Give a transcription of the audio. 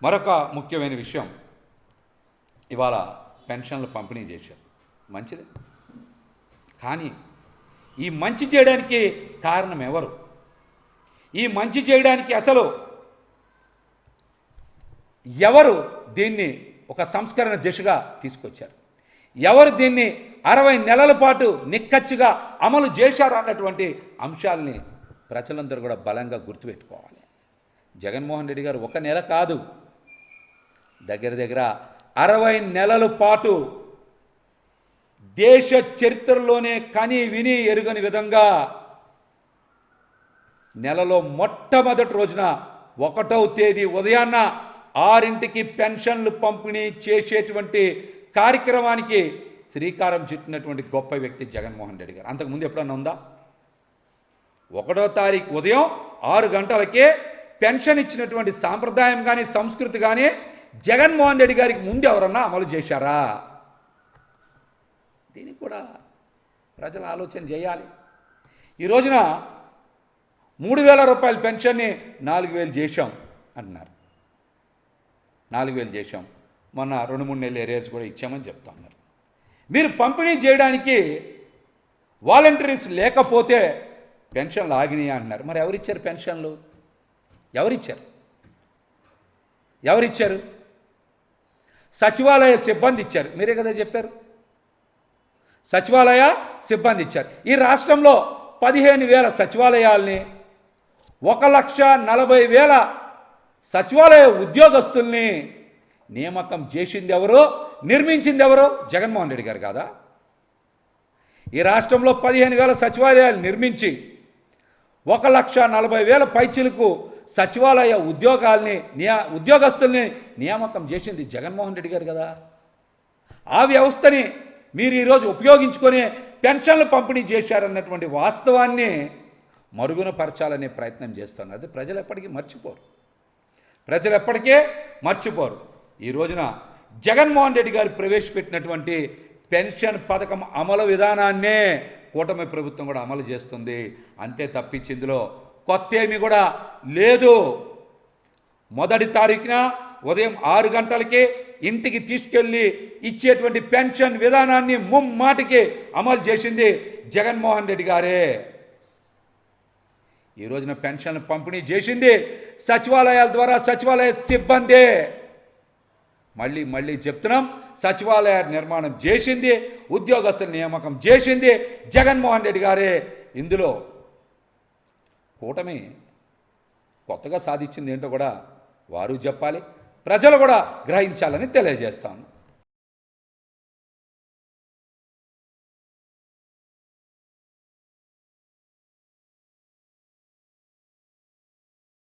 మరొక ముఖ్యమైన విషయం, ఇవాళ పెన్షన్లు పంపిణీ చేశారు, మంచిది. కానీ ఈ మంచి చేయడానికి కారణం ఎవరు? ఈ మంచి చేయడానికి అసలు ఎవరు దీన్ని ఒక సంస్కరణ దిశగా తీసుకొచ్చారు? ఎవరు దీన్ని 60 నెలల పాటు నిక్కచ్చిగా అమలు చేశారు అన్నటువంటి అంశాలని ప్రజలందరూ కూడా బలంగా గుర్తుపెట్టుకోవాలి. జగన్మోహన్ రెడ్డి గారు ఒక నెల కాదు, దగ్గర దగ్గర 60 నెలల పాటు దేశ చరిత్రలోనే కని విని ఎరుగని విధంగా నెలలో మొట్టమొదటి రోజున 1వ తేదీ ఉదయాన్న 6ంటికి పెన్షన్లు పంపిణీ చేసేటువంటి కార్యక్రమానికి శ్రీకారం చుట్టినటువంటి గొప్ప వ్యక్తి జగన్మోహన్ రెడ్డి గారు. అంతకుముందు ఎప్పుడన్నా ఉందా? 1వ తారీఖు ఉదయం 6 గంటలకే పెన్షన్ ఇచ్చినటువంటి సాంప్రదాయం కానీ సంస్కృతి కానీ జగన్మోహన్ రెడ్డి గారికి ముందు ఎవరన్నా అమలు చేశారా? దీనికి కూడా ప్రజలు ఆలోచన చేయాలి. ఈ రోజున 3000 రూపాయల పెన్షన్ని 4000 చేశాం అన్నారు. 4000 చేశాం, మొన్న 2-3 నెలలు ఏరియాస్ కూడా ఇచ్చామని చెప్తా ఉన్నారు. మీరు పంపిణీ చేయడానికి వాలంటీర్స్ లేకపోతే పెన్షన్లు ఆగినాయి అంటున్నారు. మరి ఎవరిచ్చారు పెన్షన్లు? ఎవరిచ్చారు? సచివాలయ సిబ్బంది ఇచ్చారు. మీరే కదా చెప్పారు, సచివాలయ సిబ్బంది ఇచ్చారు. ఈ రాష్ట్రంలో 15,000 సచివాలయాల్ని 1,40,000 సచివాలయ ఉద్యోగస్తుల్ని నియామకం చేసింది ఎవరు? నిర్మించింది ఎవరు? జగన్మోహన్ రెడ్డి గారు కాదా? ఈ రాష్ట్రంలో 15,000 సచివాలయాలు నిర్మించి 1,40,000 పైచిలకు సచివాలయ ఉద్యోగస్తుల్ని నియామకం చేసింది జగన్మోహన్ రెడ్డి గారు కదా. ఆ వ్యవస్థని మీరు ఈరోజు ఉపయోగించుకొని పెన్షన్లు పంపిణీ చేశారన్నటువంటి వాస్తవాన్ని మరుగున పరచాలనే ప్రయత్నం చేస్తున్నారు. అది ప్రజలు ఎప్పటికీ మర్చిపోరు. ఈ రోజున జగన్మోహన్ రెడ్డి గారు ప్రవేశపెట్టినటువంటి పెన్షన్ పథకం అమలు విధానాన్నే కూటమి ప్రభుత్వం కూడా అమలు చేస్తుంది. అంతే తప్పించి ఇందులో కొత్త ఏమీ కూడా లేదు. 1వ తారీఖున ఉదయం 6 గంటలకి ఇంటికి తీసుకెళ్ళి ఇచ్చేటువంటి పెన్షన్ విధానాన్ని ముమ్మాటికి అమలు చేసింది జగన్మోహన్ రెడ్డి గారే. ఈ రోజున పెన్షన్లు పంపిణీ చేసింది సచివాలయాల ద్వారా సచివాలయ సిబ్బందే. మళ్ళీ చెప్తున్నాం, సచివాలయ నిర్మాణం చేసింది, ఉద్యోగస్తుల నియామకం చేసింది జగన్మోహన్ రెడ్డి గారే. ఇందులో కూటమి కొత్తగా సాధించింది ఏంటో కూడా వారు చెప్పాలి, ప్రజలు కూడా గ్రహించాలని తెలియజేస్తాను.